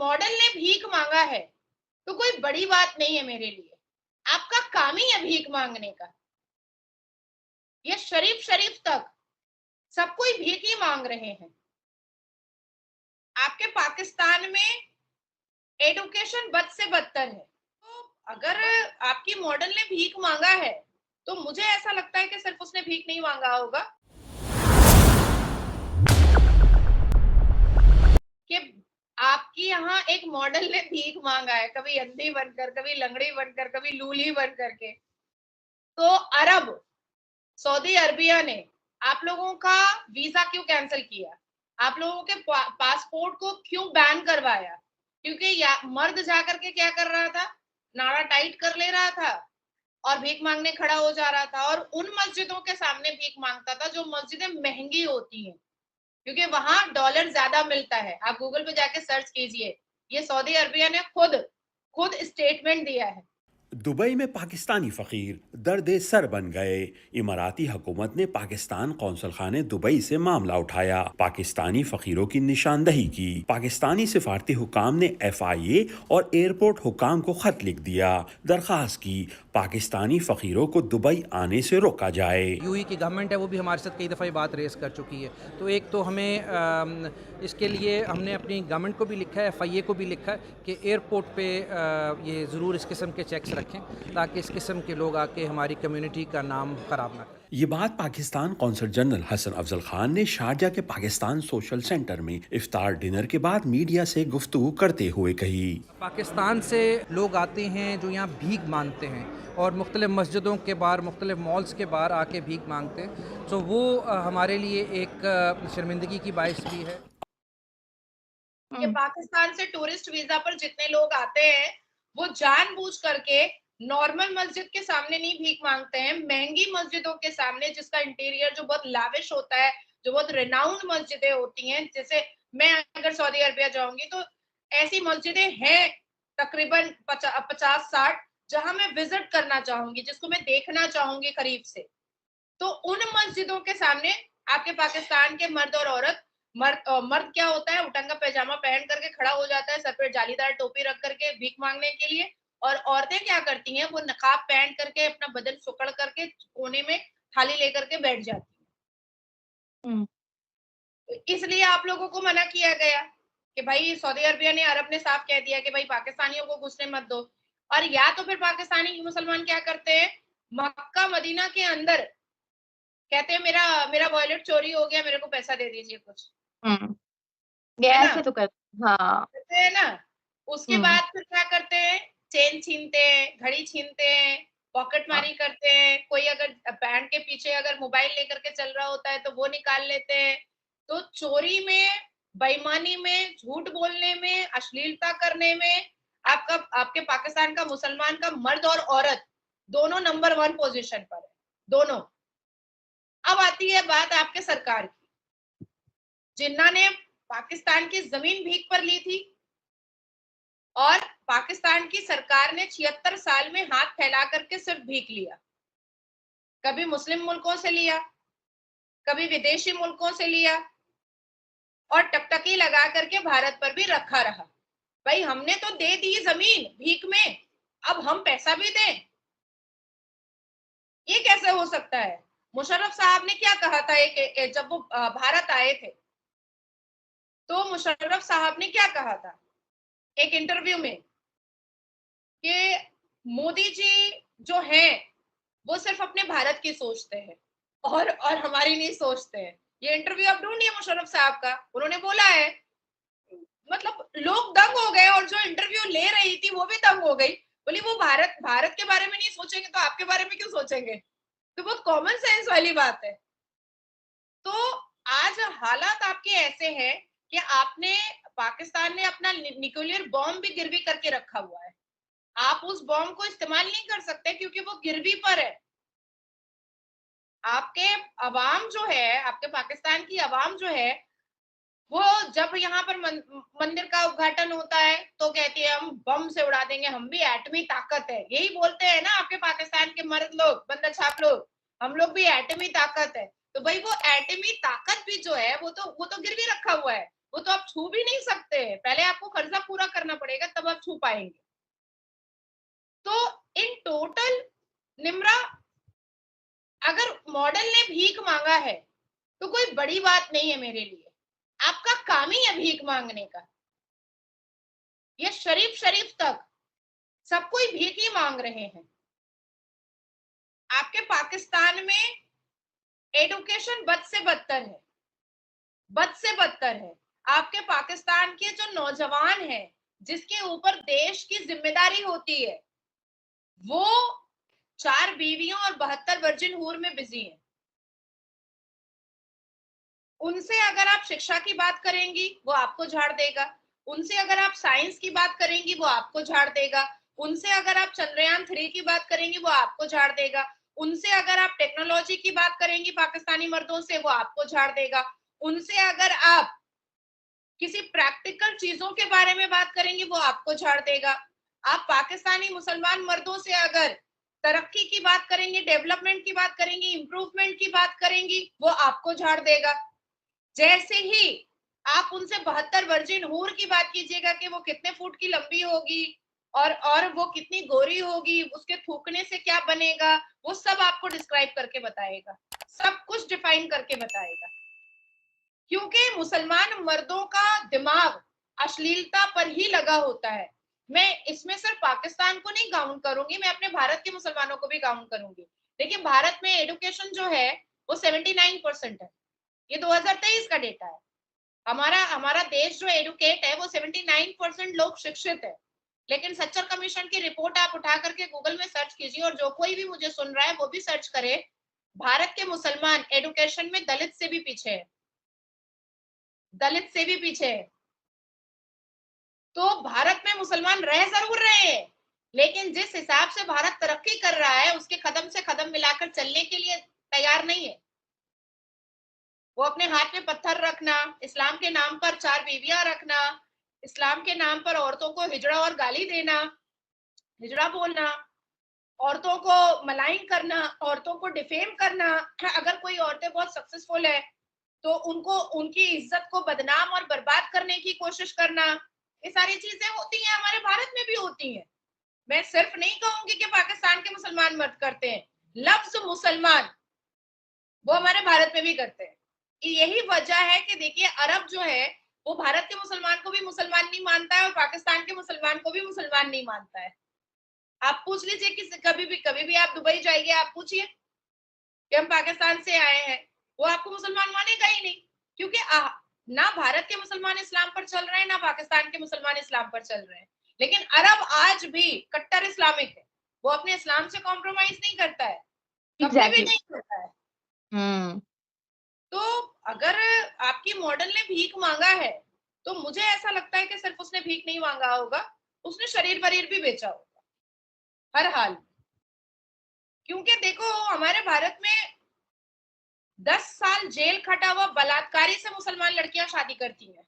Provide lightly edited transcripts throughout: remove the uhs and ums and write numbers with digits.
Model ने भीख मांगा है तो कोई बड़ी बात नहीं है मेरे लिए। आपका काम ही है भीख मांगने का। ये शरीफ शरीफ तक सब कोई भीख ही मांग रहे हैं। आपके पाकिस्तान में एडुकेशन बद से बदतर है। तो अगर आपकी मॉडल ने भीख मांगा है तो मुझे ऐसा लगता है कि सिर्फ उसने भीख नहीं मांगा होगा कि आपकी यहाँ एक मॉडल ने भीख मांगा है, कभी अंधी बनकर, कभी लंगड़ी बनकर, कभी लूली बन करके। तो अरब सऊदी अरबिया ने आप लोगों का वीजा क्यों कैंसिल किया, आप लोगों के पासपोर्ट को क्यों बैन करवाया? क्योंकि मर्द जाकर के क्या कर रहा था, नाड़ा टाइट कर ले रहा था और भीख मांगने खड़ा हो जा रहा था, और उन मस्जिदों के सामने भीख मांगता था जो मस्जिदें महंगी होती हैं, क्योंकि वहां डॉलर ज्यादा मिलता है। आप गूगल पे जाके सर्च कीजिए, ये सऊदी अरबिया ने खुद स्टेटमेंट दिया है। दुबई में पाकिस्तानी फ़कीर दर्द सर बन गए। इमाराती हुकूमत ने पाकिस्तान कौंसल खाने दुबई से मामला उठाया, पाकिस्तानी फ़कीरों की निशानदही की। पाकिस्तानी सिफारती हुकाम ने FIA और एयरपोर्ट हुकाम को ख़त लिख दिया, दरख्वास्त की पाकिस्तानी फ़कीरों को दुबई आने से रोका जाए। UAE की गवर्नमेंट है वो भी हमारे साथ कई दफ़ा ये बात रेस कर चुकी है। तो एक तो हमें इसके लिए हमने अपनी गवर्नमेंट को भी लिखा है, FIA को भी लिखा है कि एयरपोर्ट पे ये ज़रूर इस किस्म के चेक्स रखें ताकि इस किस्म के लोग आके हमारी कम्युनिटी का नाम ख़राब ना करें। ये बात पाकिस्तान कौंसल जनरल हसन अफजल खान ने शारजा के पाकिस्तान सोशल सेंटर में इफ्तार डिनर के बाद मीडिया से गुफ्तगू करते हुए कही। पाकिस्तान से लोग आते हैं जो यहाँ भीख मांगते हैं और मुख्तलिफ मस्जिदों के बाहर, मुख्तलिफ मॉल्स के बाहर आके भीख मांगते हैं, तो वो हमारे लिए एक शर्मिंदगी की बाइस भी है। कि पाकिस्तान से टूरिस्ट वीजा पर जितने लोग आते हैं वो जानबूझ करके नॉर्मल मस्जिद के सामने नहीं भीख मांगते हैं, महंगी मस्जिदों के सामने जिसका इंटीरियर जो बहुत लाविश होता है, जो बहुत रिनाउंड मस्जिदें होती हैं। जैसे मैं अगर सऊदी अरबिया जाऊंगी तो ऐसी मस्जिदें हैं तकरीबन 50-60 जहां मैं विजिट करना चाहूंगी, जिसको मैं देखना चाहूंगी करीब से। तो उन मस्जिदों के सामने आपके पाकिस्तान के मर्द और औरत, मर्द क्या होता है, उटंगा पैजामा पहन करके खड़ा हो जाता है, सर पे जालीदार टोपी रख करके भीख मांगने के लिए, और औरतें क्या करती हैं, वो नकाब पहन करके अपना बदन सुकड़ करके कोने में थाली लेकर के बैठ जाती हम्म। है। तो इसलिए आप लोगों को मना किया गया कि भाई सऊदी अरबिया ने, अरब ने साफ कह दिया कि भाई पाकिस्तानियों को घुसने मत दो। और या तो फिर पाकिस्तानी मुसलमान क्या करते हैं, मक्का मदीना के अंदर कहते हैं मेरा मेरा वॉलेट चोरी हो गया, मेरे को पैसा दे दीजिए कुछ, ये है ना, ऐसे तो कर। हाँ। करते हैं ना। उसके हम्म। बाद फिर क्या करते हैं, चेन छीनते हैं, घड़ी छीनते हैं, पॉकेट हाँ। मारी करते हैं। कोई अगर पैंट के पीछे अगर मोबाइल लेकर के चल रहा होता है तो वो निकाल लेते हैं। तो चोरी में, बेईमानी में, झूठ बोलने में, अश्लीलता करने में आपका, आपके पाकिस्तान का मुसलमान का मर्द और औरत दोनों नंबर 1 पोजीशन पर है, दोनों। अब आती है बात आपके सरकार की, जिन्होंने पाकिस्तान की जमीन भीख पर ली थी, और पाकिस्तान की सरकार ने 76 साल में हाथ फैला करके सिर्फ भीख लिया। कभी मुस्लिम मुल्कों से लिया, कभी विदेशी मुल्कों से लिया, और टकटकी लगा करके भारत पर भी रखा रहा। भाई हमने तो दे दी जमीन भीख में, अब हम पैसा भी दें, ये कैसे हो सकता है? मुशर्रफ साहब ने क्या कहा था, एक जब वो भारत आए थे तो मुशर्रफ साहब ने क्या कहा था एक इंटरव्यू में, कि मोदी जी जो हैं वो सिर्फ अपने भारत की सोचते हैं और हमारी नहीं सोचते हैं। ये इंटरव्यू आप ढूंढिए मुशर्रफ साहब का, उन्होंने बोला है। मतलब लोग दंग हो गए, और जो इंटरव्यू ले रही थी वो भी दंग हो गई, बोली वो भारत के बारे में नहीं सोचेंगे तो आपके बारे में क्यों सोचेंगे? तो बहुत कॉमन सेंस वाली बात है। तो आज हालात आपके ऐसे हैं कि आपने, पाकिस्तान ने अपना न्यूक्लियर बॉम्ब भी गिरवी करके रखा हुआ है। आप उस बॉम्ब को इस्तेमाल नहीं कर सकते क्योंकि वो गिरवी पर है। आपके अवाम जो है, आपके पाकिस्तान की अवाम जो है, वो जब यहाँ पर मंदिर का उद्घाटन होता है तो कहती है हम बम से उड़ा देंगे, हम भी एटमी ताकत है, यही बोलते हैं ना आपके पाकिस्तान के मर्द लोग, बंदा छाप लोग, हम लोग भी एटमी ताकत है। तो भाई वो एटमी ताकत भी जो है वो तो गिरवी रखा हुआ है, वो तो आप छू भी नहीं सकते। पहले आपको कर्जा पूरा पड़ेगा, तब आप छू पाएंगे। तो इन टोटल निम्रा, अगर मॉडल ने भीख मांगा है तो कोई बड़ी बात नहीं है मेरे लिए। आपका काम ही है भीख मांगने का। ये शरीफ शरीफ तक सब कोई भीख ही मांग रहे हैं। आपके पाकिस्तान में एडुकेशन बद से बदतर है, बद से बदतर है। आपके पाकिस्तान के जो नौजवान हैं, जिसके ऊपर देश की जिम्मेदारी होती है, वो 4 बीवियों और 72 वर्जिन हूर में बिजी हैं। उनसे अगर आप शिक्षा की बात करेंगी वो आपको झाड़ देगा, उनसे अगर आप साइंस की बात करेंगी वो आपको झाड़ देगा, उनसे अगर आप चंद्रयान 3 की बात करेंगी वो आपको झाड़ देगा, उनसे अगर आप टेक्नोलॉजी की बात करेंगी पाकिस्तानी मर्दों से वो आपको झाड़ देगा, उनसे अगर आप किसी प्रैक्टिकल चीजों के बारे में बात करेंगी वो आपको झाड़ देगा। आप पाकिस्तानी मुसलमान मर्दों से अगर तरक्की की बात करेंगी, डेवलपमेंट की बात करेंगी, इंप्रूवमेंट की बात करेंगी, वो आपको झाड़ देगा। जैसे ही आप उनसे 72 वर्जिन हूर की बात कीजिएगा कि वो कितने फुट की लंबी होगी और वो कितनी गोरी होगी, उसके थूकने से क्या बनेगा, वो सब आपको डिस्क्राइब करके बताएगा, सब कुछ डिफाइन करके बताएगा। क्योंकि मुसलमान मर्दों का दिमाग अश्लीलता पर ही लगा होता है। मैं इसमें सिर्फ पाकिस्तान को नहीं काउंट करूंगी, मैं अपने भारत के मुसलमानों को भी काउंट करूंगी। देखिए, भारत में एडुकेशन जो है वो 79% है। ये 2023 का डेटा है। हमारा हमारा देश जो एडुकेट है वो 79% लोग शिक्षित है। लेकिन सच्चर कमीशन की रिपोर्ट आप उठा करके गूगल में सर्च कीजिए, और जो कोई भी मुझे सुन रहा है वो भी सर्च करे, भारत के मुसलमान एडुकेशन में दलित से भी पीछे है, दलित से भी पीछे है। तो भारत में मुसलमान रह जरूर रहे हैं, लेकिन जिस हिसाब से भारत तरक्की कर रहा है उसके कदम से कदम मिलाकर चलने के लिए तैयार नहीं है। वो अपने हाथ में पत्थर रखना, इस्लाम के नाम पर 4 बीवियां रखना, इस्लाम के नाम पर औरतों को हिजड़ा और गाली देना, हिजड़ा बोलना, औरतों को मलाइन करना, औरतों को डिफेम करना। अगर कोई औरतें बहुत सक्सेसफुल है तो उनको, उनकी इज्जत को बदनाम और बर्बाद करने की कोशिश करना, ये सारी चीजें होती हैं, हमारे भारत में भी होती हैं। मैं सिर्फ नहीं कहूंगी कि पाकिस्तान के मुसलमान मर्द करते हैं, लफ्ज मुसलमान वो हमारे भारत में भी करते हैं। यही वजह है कि देखिए, अरब जो है वो भारत के मुसलमान को भी मुसलमान नहीं मानता है और पाकिस्तान के मुसलमान को भी मुसलमान नहीं मानता है। आप पूछ लीजिए कि कभी भी आप दुबई जाइए, आप पूछिए कि हम पाकिस्तान से आए हैं, वो आपको मुसलमान मानेगा ही नहीं। क्योंकि ना भारत के मुसलमान इस्लाम पर चल रहे हैं, ना पाकिस्तान के मुसलमान इस्लाम पर चल रहे हैं। लेकिन अरब आज भी कट्टर इस्लामिक है, वो अपने इस्लाम से कॉम्प्रोमाइज नहीं करता है, कभी भी नहीं करता है। हम्म तो अगर आपकी मॉडल ने भीख मांगा है तो मुझे ऐसा लगता है कि सिर्फ उसने भीख नहीं मांगा होगा, उसने शरीर वरीर भी बेचा होगा हर हाल। क्योंकि देखो, हमारे भारत में 10 साल जेल खटा हुआ बलात्कारी से मुसलमान लड़कियां शादी करती हैं।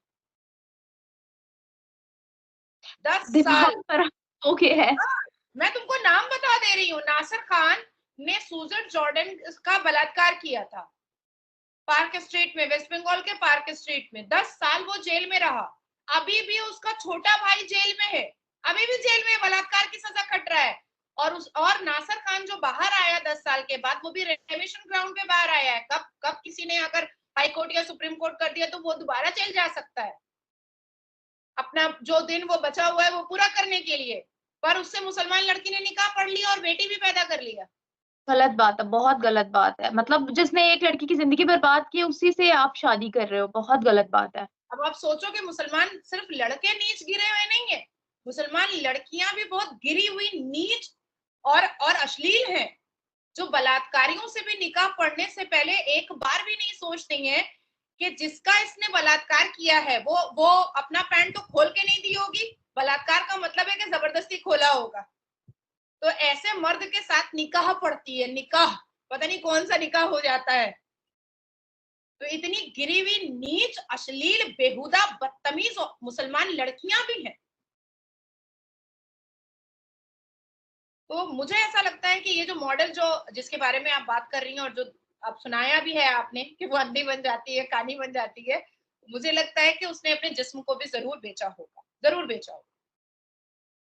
10 दिमाग साल। पर हो गया है। हाँ, मैं तुमको नाम बता दे रही हूँ। नासिर खान ने सूजन जॉर्डन का बलात्कार किया था पार्क स्ट्रीट में, वेस्ट बंगाल के पार्क स्ट्रीट में। 10 साल वो जेल में रहा। अभी भी उसका छोटा भाई जेल में है, अभी भी जेल में बलात्कार की सजा खट रहा है। और नासिर खान जो बाहर आया 10 साल के बाद, वो भी रेमिशन ग्राउंड पे बाहर आया है। कब कब किसी ने अगर हाई कोर्ट या सुप्रीम कोर्ट कर दिया तो वो दोबारा जेल जा सकता है, अपना जो दिन वो बचा हुआ है वो पूरा करने के लिए। पर उससे मुसलमान लड़की ने निकाह पढ़ लिया और बेटी भी पैदा कर लिया। गलत बात है, बहुत गलत बात है। मतलब जिसने एक लड़की की जिंदगी बर्बाद की उसी से आप शादी कर रहे हो, बहुत गलत बात है। अब आप सोचो कि मुसलमान सिर्फ लड़के नीच गिरे हुए नहीं है, मुसलमान लड़कियां भी बहुत गिरी हुई, नीच और अश्लील हैं, जो बलात्कारियों से भी निकाह पढ़ने से पहले एक बार भी नहीं सोचती हैं कि जिसका इसने बलात्कार किया है वो अपना पैंट तो खोल के नहीं दी होगी। बलात्कार का मतलब है कि जबरदस्ती खोला होगा। तो ऐसे मर्द के साथ निकाह पड़ती है, निकाह पता नहीं कौन सा निकाह हो जाता है। तो इतनी गिरी हुई, नीच, अश्लील, बेहुदा, बदतमीज मुसलमान लड़कियां भी हैं। तो मुझे ऐसा लगता है कि ये जो मॉडल जो जिसके बारे में आप बात कर रही हैं और जो आप सुनाया भी है आपने कि वो अंधी बन जाती है, कानी बन जाती है, मुझे लगता है कि उसने अपने जिस्म को भी जरूर बेचा होगा, जरूर बेचा होगा।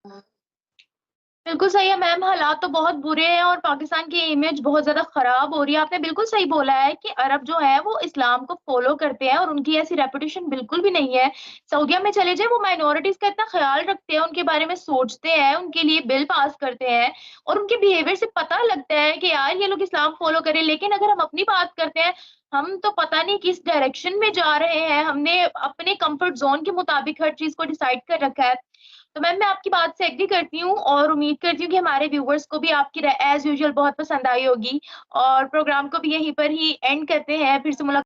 बिल्कुल सही है मैम, हालात तो बहुत बुरे हैं और पाकिस्तान की इमेज बहुत ज़्यादा ख़राब हो रही है। आपने बिल्कुल सही बोला है कि अरब जो है वो इस्लाम को फ़ॉलो करते हैं और उनकी ऐसी रेपुटेशन बिल्कुल भी नहीं है। सऊदीया में चले जाएँ, वो माइनॉरिटीज़ का इतना ख़्याल रखते हैं, उनके बारे में सोचते हैं, उनके लिए बिल पास करते हैं और उनके बिहेवियर से पता लगता है कि यार ये लोग इस्लाम फ़ॉलो करें। लेकिन अगर हम अपनी बात करते हैं, हम तो पता नहीं किस डायरेक्शन में जा रहे हैं। हमने अपने कम्फ़र्ट ज़ोन के मुताबिक हर चीज़ को डिसाइड कर रखा है। तो मैम मैं आपकी बात से एग्री करती हूँ और उम्मीद करती हूँ कि हमारे व्यूवर्स को भी आपकी एज़ यूजुअल बहुत पसंद आई होगी और प्रोग्राम को भी यहीं पर ही एंड करते हैं। फिर से मुलाकात